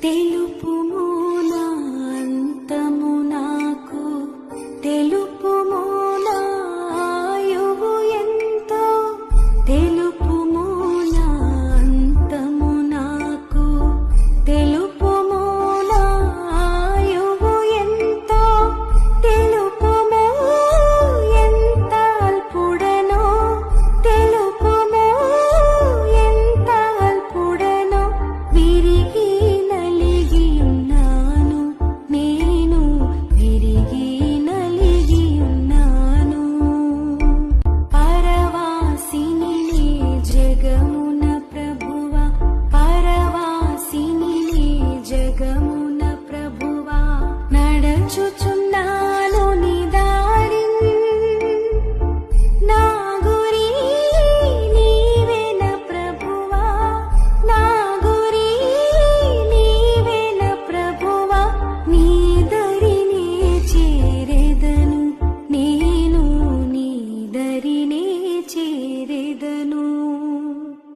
తెలుపుము నా అంతము నాకు, తెలుపుము నా ఆయువు ఎంతో, తెలుపుము నా అంతము నాకు, తెలుపుము నా ఆయువు ఎంతో, తెలుపుము ఎంత అల్పుడనో, తెలుపుము ఎంత అల్పుడనో, విరిగి నలిగి ఉన్నాను నేను, విరిగి నలిగి ఉన్నాను. పరవాసిని నీ జగమున ప్రభువా, పరవాసిని నీ జగమున ప్రభువా, నడచుచున్నాను నీ దారిన్, నా గురి నీవేన ప్రభువా, నా గురి నీవేన ప్రభువా, నీ దరినే చేరెదను నేను, నీ దరినే చేరెదను.